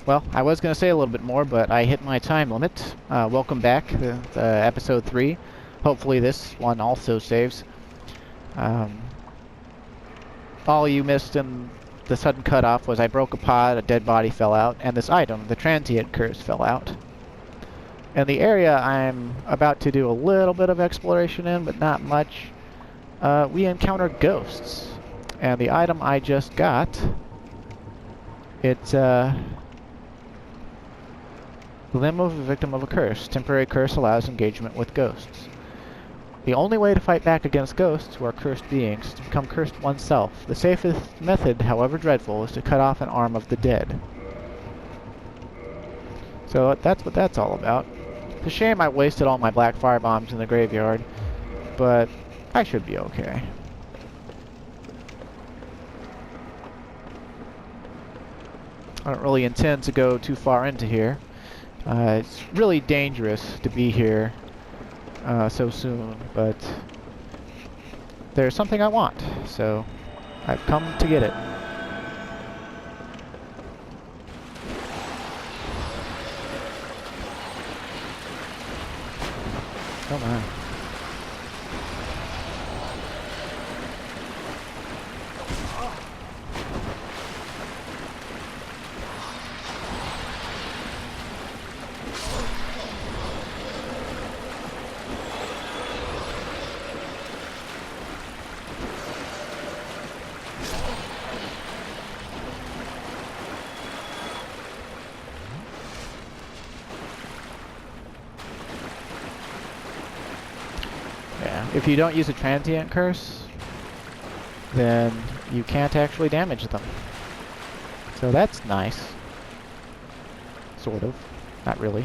Well, I was going to say a little bit more, but I hit my time limit. Welcome back to episode 3. Hopefully this one also saves. Um, all you missed in the sudden cutoff was I broke a pot, a dead body fell out, and this item, the transient curse, fell out. And the area I'm about to do a little bit of exploration in, but not much, we encounter ghosts. And the item I just got, it's Limb of a victim of a curse. Temporary curse allows engagement with ghosts. The only way to fight back against ghosts who are cursed beings is to become cursed oneself. The safest method, however dreadful, is to cut off an arm of the dead. So that's what that's all about. It's a shame I wasted all my black fire bombs in the graveyard, but I should be okay. I don't really intend to go too far into here. It's really dangerous to be here so soon, but there's something I want, so I've come to get it. Oh my. If you don't use a transient curse, then you can't actually damage them. So that's nice. Sort of. Not really.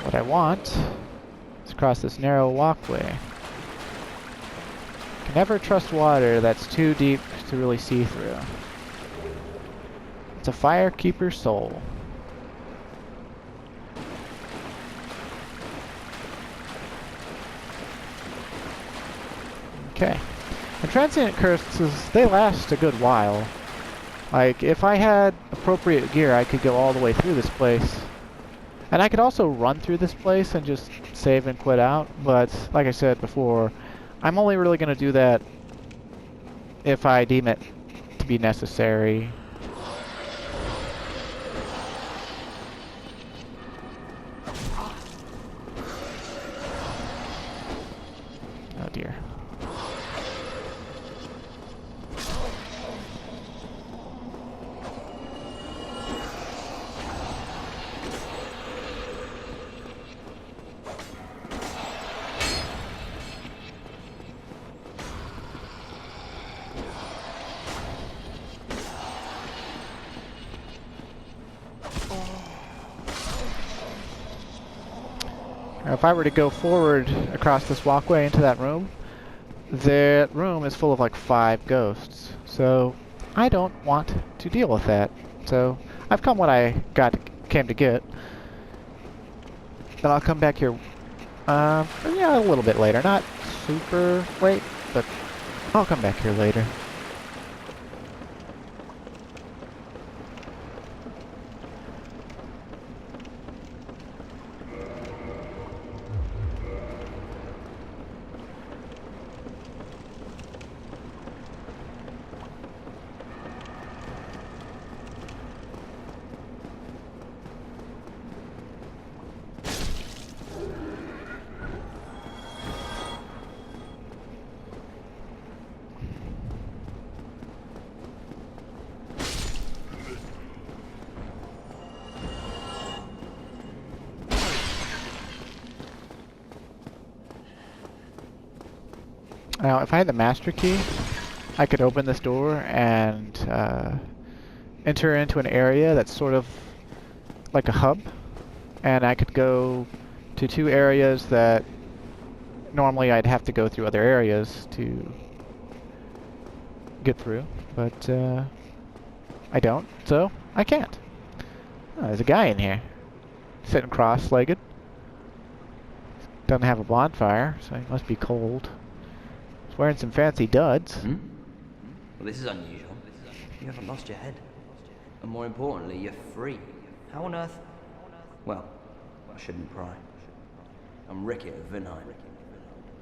What I want is across this narrow walkway. Can never trust water that's too deep to really see through. It's a firekeeper's soul. Okay. And transient curses, they last a good while. Like, if I had appropriate gear, I could go all the way through this place. And I could also run through this place and just save and quit out, but like I said before, I'm only really going to do that if I deem it to be necessary. Oh dear. If I were to go forward across this walkway into that room is full of like 5 ghosts. So I don't want to deal with that. So I've come what I came to get. Then I'll come back here, yeah, a little bit later. Not super late, but I'll come back here later. Now, if I had the master key, I could open this door and enter into an area that's sort of like a hub, and I could go to 2 areas that normally I'd have to go through other areas to get through, but I don't, so I can't. Oh, there's a guy in here, sitting cross-legged. Doesn't have a bonfire, so he must be cold. He's wearing some fancy duds. Hmm? Well, this is unusual. You haven't lost your head. And more importantly, you're free. How on earth? Well, I shouldn't pry. I'm Rickett of Vinheim.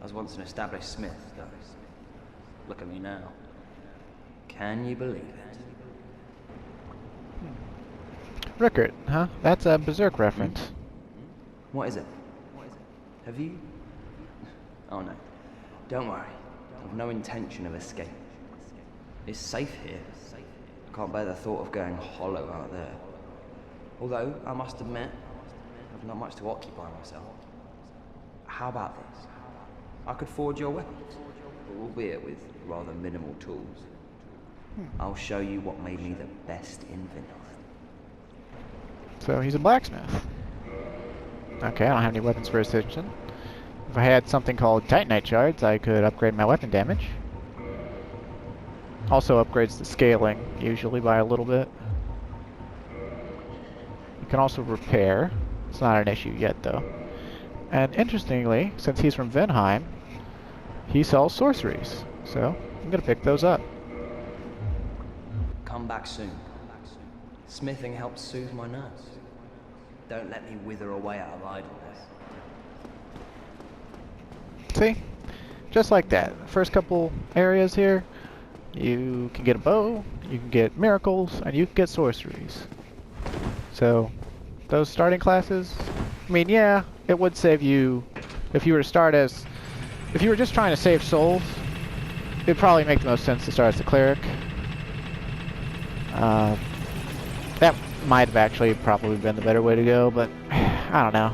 I was once an established smith, though. Look at me now. Can you believe it? Rickert, huh? That's a Berserk reference. What is it? Have you? Oh no. Don't worry. I've no intention of escape. It's safe here. I can't bear the thought of going hollow out there. Although, I must admit, I've not much to occupy myself. How about this? I could forge your weapons, albeit with rather minimal tools. I'll show you what made me the best in Vinheim. So he's a blacksmith. Okay, I don't have any weapons for ascension. If I had something called Titanite shards, I could upgrade my weapon damage. Also upgrades the scaling, usually by a little bit. You can also repair. It's not an issue yet, though. And interestingly, since he's from Vinheim, he sells sorceries. So, I'm gonna pick those up. Come back soon. Smithing helps soothe my nerves. Don't let me wither away out of idleness. See? Just like that. First couple areas here, you can get a bow, you can get miracles, and you can get sorceries. So, those starting classes, I mean, yeah, it would save you, if you were to start as, if you were just trying to save souls, it'd probably make the most sense to start as the cleric. That might have actually probably been the better way to go, but I don't know.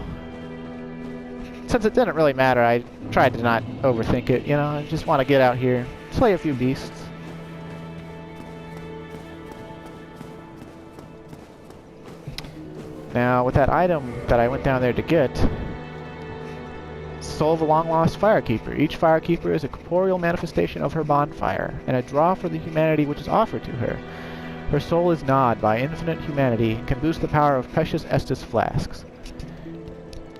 Since it didn't really matter, I tried to not overthink it, you know, I just want to get out here, slay a few beasts. Now, with that item that I went down there to get, Soul of a Long-Lost Firekeeper. Each Firekeeper is a corporeal manifestation of her bonfire, and a draw for the humanity which is offered to her. Her soul is gnawed by infinite humanity and can boost the power of precious Estus flasks.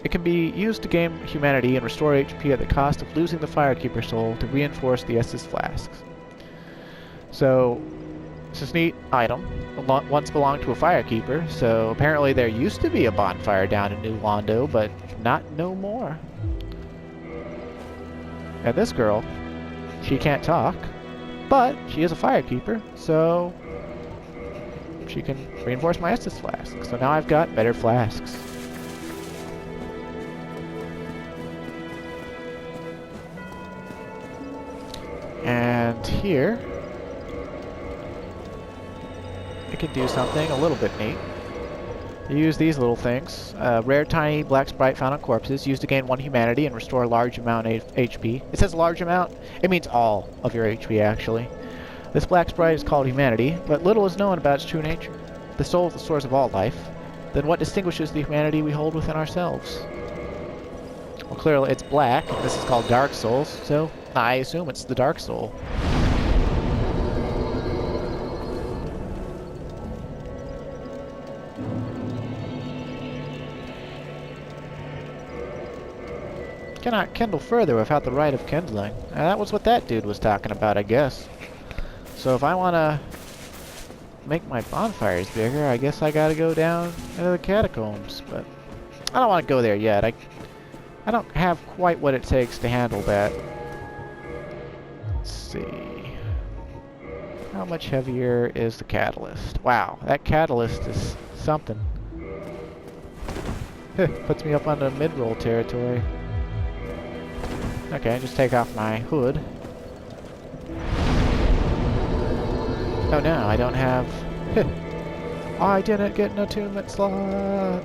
It can be used to gain humanity and restore HP at the cost of losing the Firekeeper soul to reinforce the Estus flasks. So, this is a neat item. It once belonged to a Firekeeper, so apparently there used to be a bonfire down in New Londo, but not no more. And this girl, she can't talk, but she is a Firekeeper, so she can reinforce my Estus flask. So now I've got better flasks. And here, it can do something a little bit neat. You use these little things. Rare tiny black sprite found on corpses, used to gain 1 humanity and restore a large amount of HP. It says large amount. It means all of your HP, actually. This black sprite is called humanity, but little is known about its true nature. The soul is the source of all life. Then what distinguishes the humanity we hold within ourselves? Well, clearly it's black. This is called Dark Souls, so I assume it's the Dark Soul. Cannot kindle further without the rite of kindling. That was what that dude was talking about, I guess. So if I want to make my bonfires bigger, I guess I gotta go down into the catacombs. But I don't want to go there yet. I don't have quite what it takes to handle that. Let's see. How much heavier is the catalyst? Wow, that catalyst is something. Puts me up on the mid-roll territory. Okay, just take off my hood. Oh no, I don't have... I didn't get an attunement slot!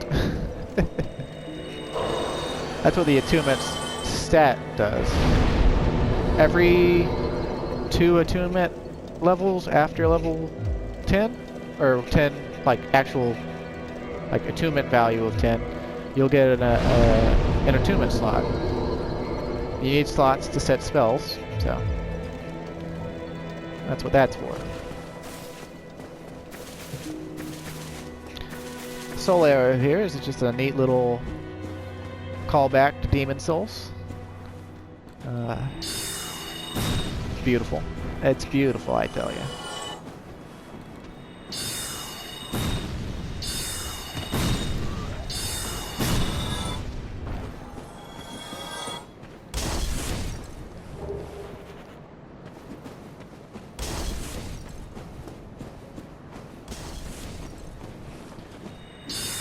That's what the attunement stat does. Every 2 attunement levels after level 10, or 10, like actual, like attunement value of 10, you'll get an attunement slot. You need slots to set spells, so that's what that's for. Soul area here is just a neat little call back to Demon Souls. Beautiful. It's beautiful, I tell you.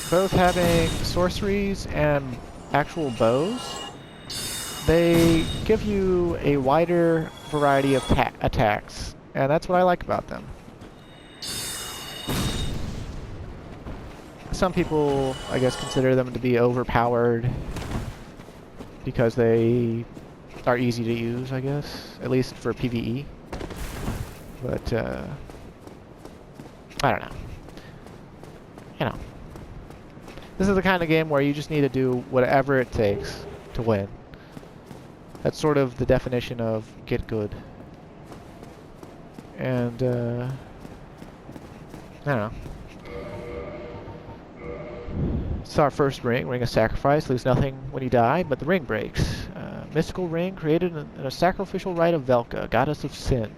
Both having sorceries and actual bows, they give you a wider variety of attacks, and that's what I like about them. Some people, I guess, consider them to be overpowered because they are easy to use, I guess, at least for PvE. But, I don't know. You know. This is the kind of game where you just need to do whatever it takes to win. That's sort of the definition of get good. And, I don't know. It's our first ring, Ring of Sacrifice. Lose nothing when you die, but the ring breaks. Mystical ring created in a sacrificial rite of Velka, goddess of sin.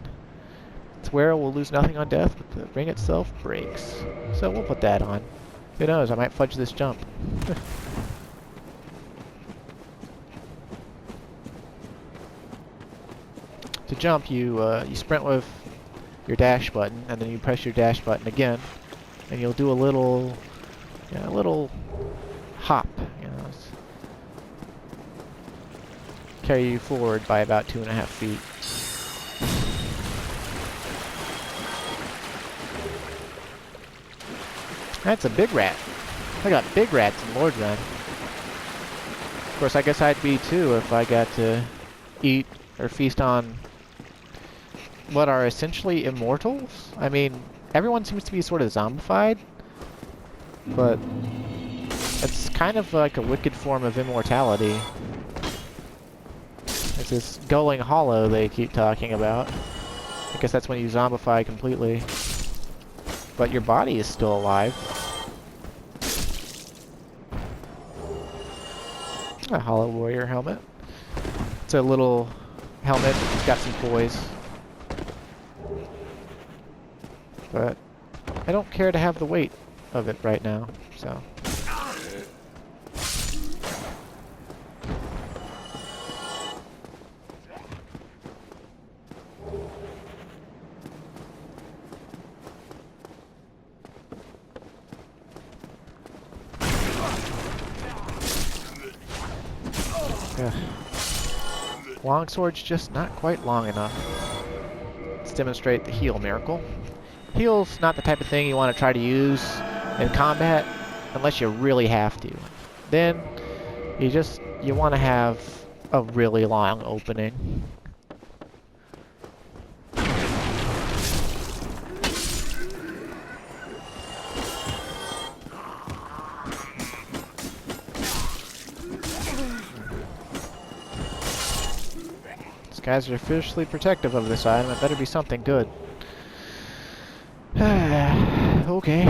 Its wearer will lose nothing on death, but the ring itself breaks. So we'll put that on. Who knows, I might fudge this jump. To jump, you sprint with your dash button, and then you press your dash button again, and you'll do a little hop, you know, carry you forward by about 2.5 feet. That's a big rat. I got big rats in Lord Run. Of course, I guess I'd be too if I got to eat or feast on what are essentially immortals. I mean, everyone seems to be sort of zombified, but it's kind of like a wicked form of immortality. It's this Gulling Hollow they keep talking about. I guess that's when you zombify completely. But your body is still alive. A Hollow Warrior helmet. It's a little helmet that's got some poise. But I don't care to have the weight of it right now, so. Longsword's just not quite long enough. Let's demonstrate the heal miracle. Heal's not the type of thing you want to try to use in combat unless you really have to. Then you want to have a really long opening. Guys are officially protective of this item. It better be something good. Okay.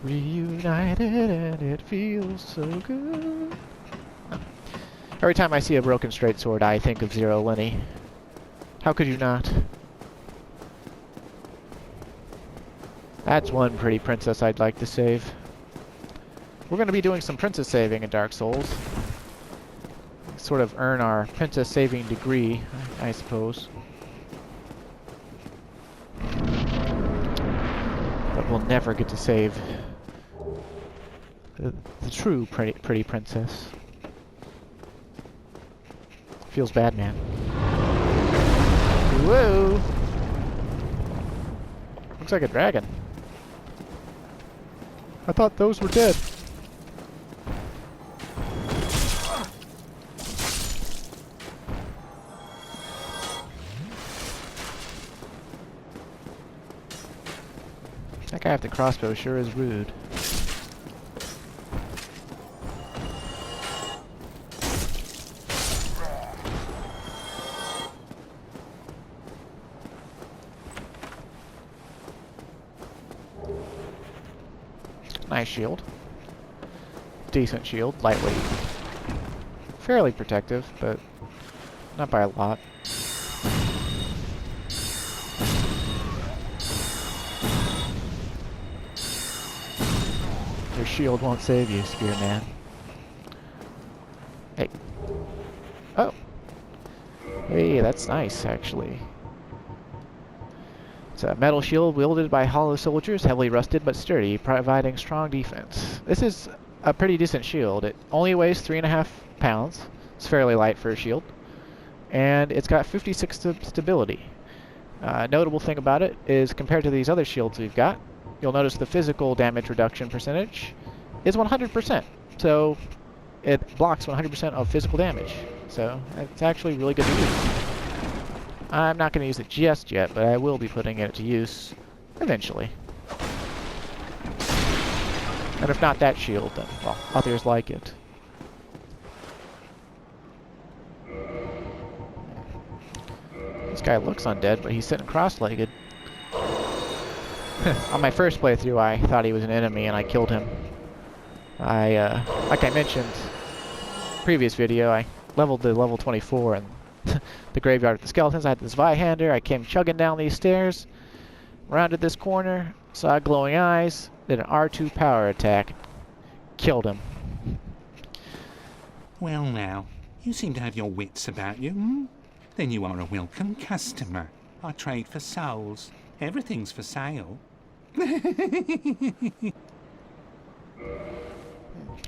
Reunited and it feels so good. Oh. Every time I see a broken straight sword, I think of Zero Lenny. How could you not? That's one pretty princess I'd like to save. We're going to be doing some princess saving in Dark Souls. Sort of earn our princess saving degree, I suppose. But we'll never get to save the true pretty princess. Feels bad, man. Whoa! Looks like a dragon. I thought those were dead. That guy with the crossbow sure is rude. Nice shield. decent shield, lightweight. Fairly protective, but not by a lot. Your shield won't save you, Spearman. Hey. Oh. Hey, that's nice, actually. It's a metal shield wielded by hollow soldiers, heavily rusted but sturdy, providing strong defense. This is a pretty decent shield. It only weighs 3.5 pounds. It's fairly light for a shield. And it's got 56 stability. Notable thing about it is compared to these other shields we've got, you'll notice the physical damage reduction percentage is 100%. So it blocks 100% of physical damage. So it's actually really good to use. I'm not going to use it just yet, but I will be putting it to use eventually. And if not that shield, then, well, others like it. This guy looks undead, but he's sitting cross-legged. On my first playthrough, I thought he was an enemy, and I killed him. Like I mentioned previous video, I leveled to level 24 and the graveyard with the skeletons. I had this Vihander. I came chugging down these stairs, rounded this corner, saw glowing eyes, did an R2 power attack, killed him. Well now, you seem to have your wits about you, hmm? Then you are a welcome customer. I trade for souls. Everything's for sale.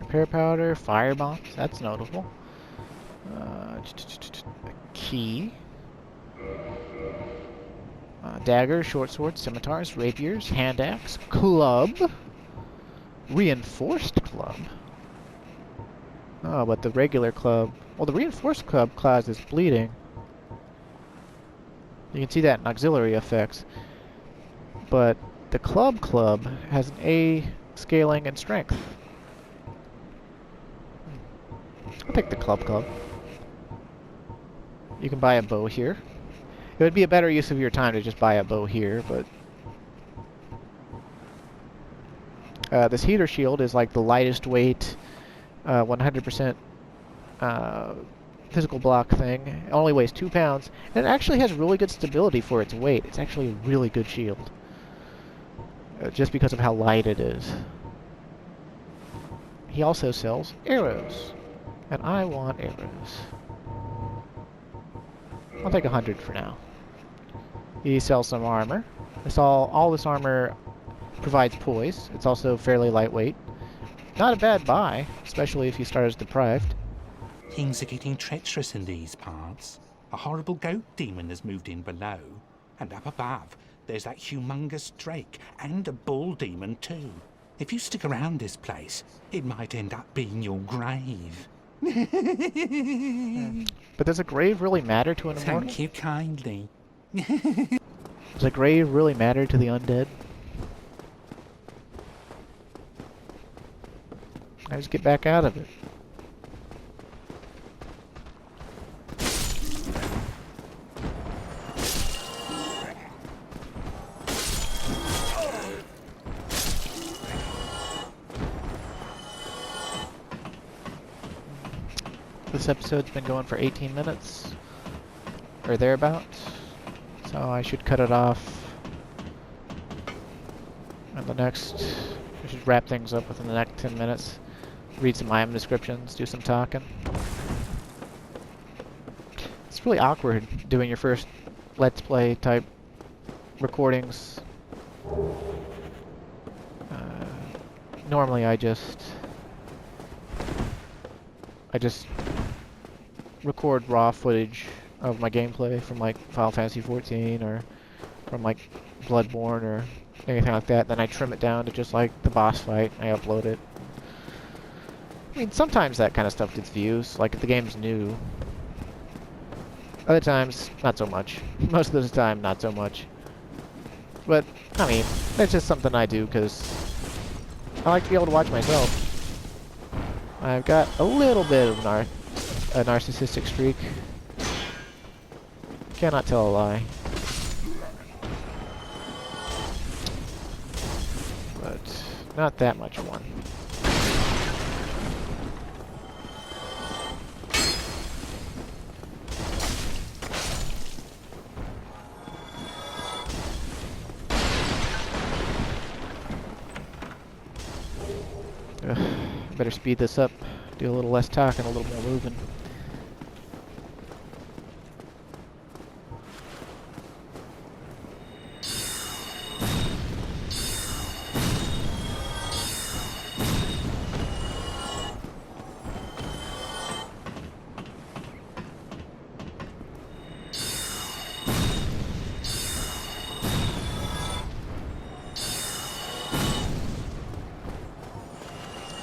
Repair powder, fire bombs, that's notable. Key. Dagger, short swords, scimitars, rapiers, hand axe, club. Reinforced club. Oh, but the regular club... Well, the reinforced club causes bleeding. You can see that in auxiliary effects. But the club has an A scaling and strength. I'll take the club. You can buy a bow here. It would be a better use of your time to just buy a bow here, but... this heater shield is like the lightest weight, 100% physical block thing. It only weighs 2 pounds, and it actually has really good stability for its weight. It's actually a really good shield. Just because of how light it is. He also sells arrows. And I want arrows. I'll take 100 for now. He sells some armor. All this armor provides poise. It's also fairly lightweight. Not a bad buy, especially if you start as deprived. Things are getting treacherous in these parts. A horrible goat demon has moved in below. And up above, there's that humongous drake and a bull demon too. If you stick around this place, it might end up being your grave. But does a grave really matter to an immortal? Thank you kindly. Does a grave really matter to the undead? I just get back out of it. This episode's been going for 18 minutes, or thereabouts, so I should cut it off. And I should wrap things up within the next 10 minutes. Read some item descriptions, do some talking. It's really awkward doing your first Let's Play type recordings. Normally I just record raw footage of my gameplay from like Final Fantasy XIV or from like Bloodborne or anything like that. Then I trim it down to just like the boss fight. I upload it. I mean, sometimes that kind of stuff gets views, like if the game's new. Other times, not so much. Most of the time, not so much. But, I mean, that's just something I do because I like to be able to watch myself. I've got a little bit of a narcissistic streak. Cannot tell a lie. But not that much one. Better speed this up. Do a little less talking, a little more moving.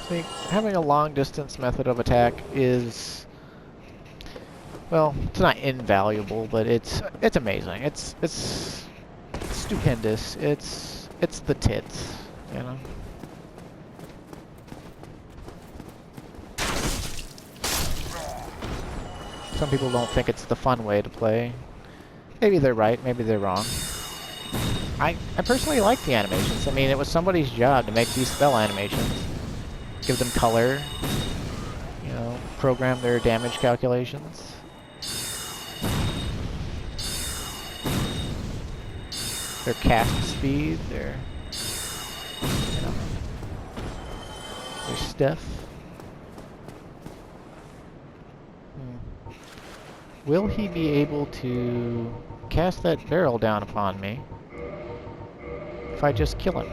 See, having a long distance method of attack is, well, it's not invaluable, but it's amazing. It's stupendous. It's the tits, you know. Some people don't think it's the fun way to play. Maybe they're right, maybe they're wrong. I personally like the animations. I mean, it was somebody's job to make these spell animations. Give them color, you know, program their damage calculations. Their cast speed, their, you know, their stuff. Will he be able to cast that barrel down upon me if I just kill him?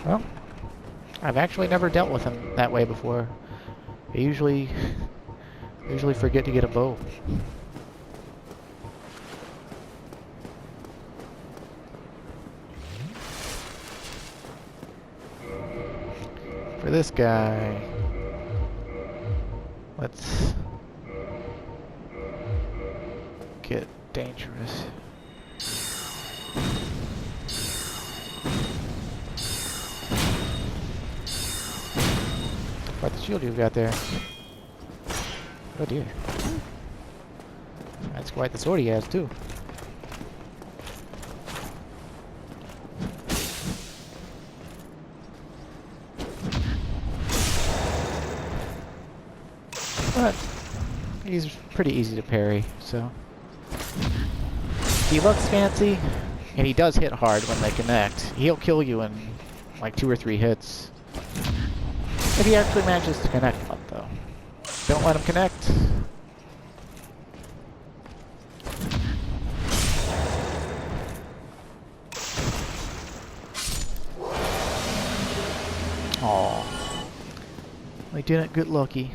Well, I've actually never dealt with him that way before. I usually forget to get a bow. For this guy, let's get dangerous. What the shield you've got there? Oh dear. That's quite the sword he has too. But he's pretty easy to parry, so. He looks fancy, and he does hit hard when they connect. He'll kill you in like 2 or 3 hits. If he actually manages to connect one, though. Don't let him connect. Aww. He didn't get lucky.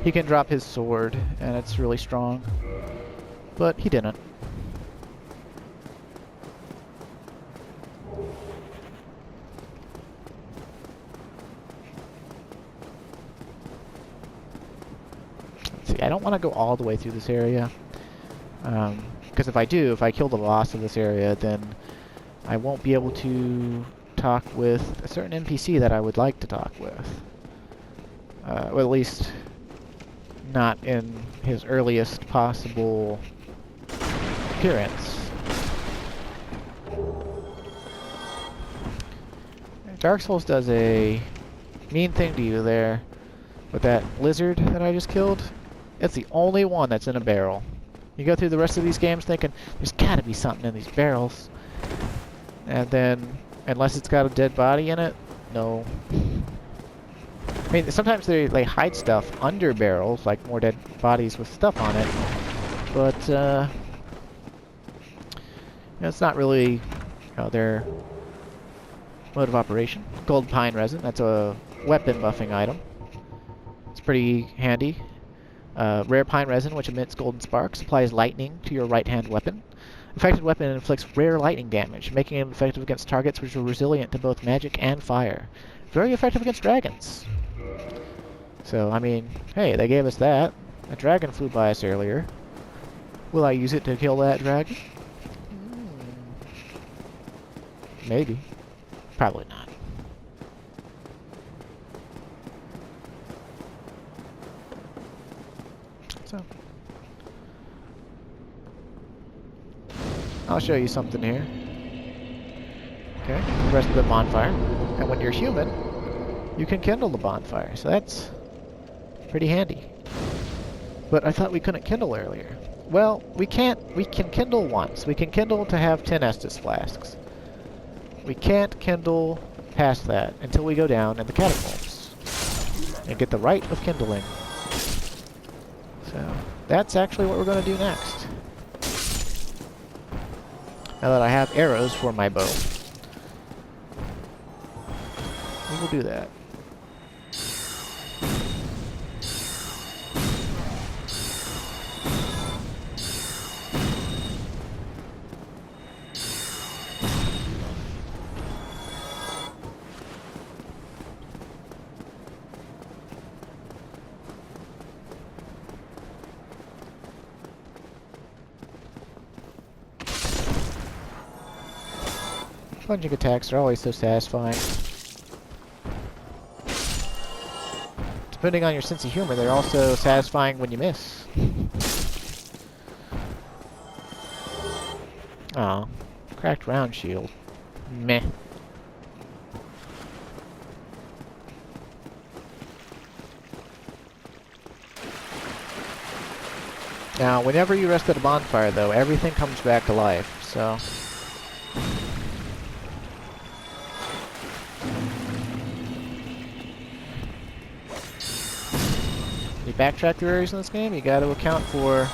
He can drop his sword, and it's really strong. But he didn't. I don't want to go all the way through this area, because if I do, if I kill the boss of this area, then I won't be able to talk with a certain NPC that I would like to talk with. Well, at least not in his earliest possible appearance. Dark Souls does a mean thing to you there with that lizard that I just killed. It's the only one that's in a barrel. You go through the rest of these games thinking, there's gotta be something in these barrels. And then, unless it's got a dead body in it, no. I mean, sometimes they hide stuff under barrels, like more dead bodies with stuff on it. But, you know, it's not really, you know, their mode of operation. Gold pine resin, that's a weapon buffing item. It's pretty handy. Rare pine resin, which emits golden sparks, applies lightning to your right-hand weapon. Affected weapon inflicts rare lightning damage, making it effective against targets which are resilient to both magic and fire. Very effective against dragons. So, I mean, hey, they gave us that. A dragon flew by us earlier. Will I use it to kill that dragon? Maybe. Probably not. So, I'll show you something here. Okay, press the bonfire, and when you're human, you can kindle the bonfire, so that's pretty handy. But I thought we couldn't kindle earlier. Well, we can kindle once. We can kindle to have 10 Estus flasks. We can't kindle past that until we go down in the catacombs and get the right of kindling. So that's actually what we're going to do next. Now that I have arrows for my bow, we will do that. Plunging attacks are always so satisfying. Depending on your sense of humor, they're also satisfying when you miss. Aw, cracked round shield. Meh. Now, whenever you rest at a bonfire, though, everything comes back to life, so... you backtrack through areas in this game, you gotta account for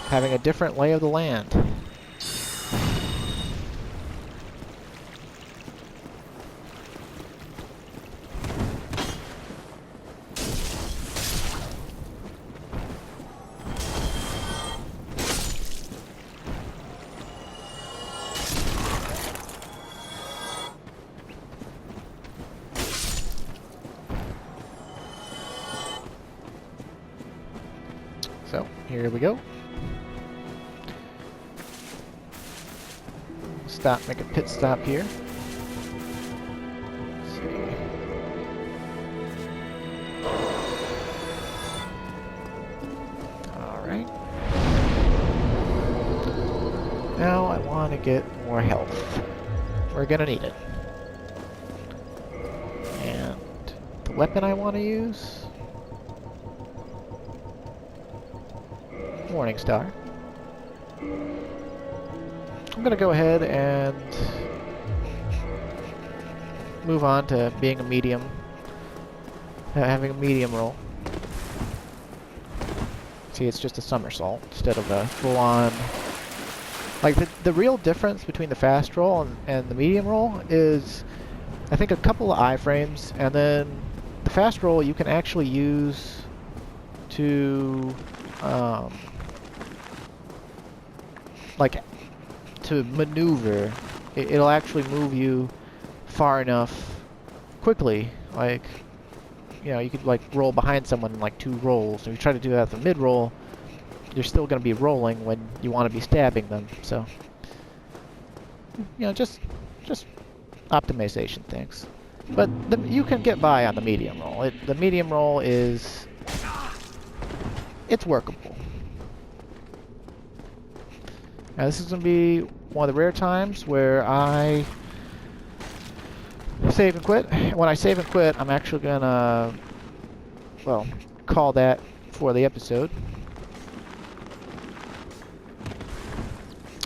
having a different lay of the land. So, here we go. Stop, make a pit stop here. Let's see. Alright. Now I want to get more health. We're gonna need it. And the weapon I want to use... Morning Star. I'm gonna go ahead and move on to being a medium, having a medium roll. See, it's just a somersault instead of a full-on. Like the real difference between the fast roll and the medium roll is, I think, a couple of iframes, and then the fast roll you can actually use to like to maneuver. It'll actually move you far enough quickly. Like, you know, you could like roll behind someone in like 2 rolls. If you try to do that at the mid roll, you're still going to be rolling when you want to be stabbing them. So, you know, just optimization things. But you can get by on the medium roll. The medium roll is, it's workable. Now this is going to be one of the rare times where I save and quit. When I save and quit, I'm actually going to, well, call that for the episode.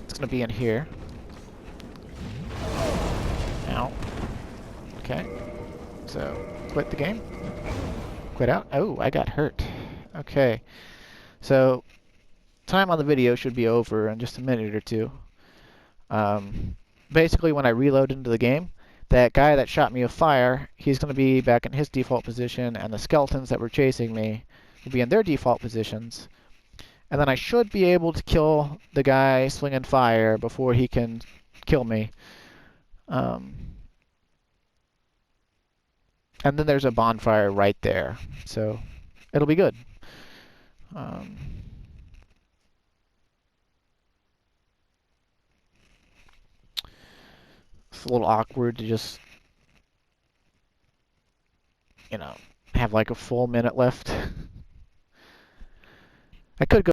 It's going to be in here. Ow. Okay. So, quit the game. Quit out. Oh, I got hurt. Okay. So, time on the video should be over in just a minute or two. Basically, when I reload into the game, that guy that shot me with fire, he's going to be back in his default position, and the skeletons that were chasing me will be in their default positions. And then I should be able to kill the guy slinging fire before he can kill me. And then there's a bonfire right there, so it'll be good. It's a little awkward to just, you know, have like a full minute left. I could go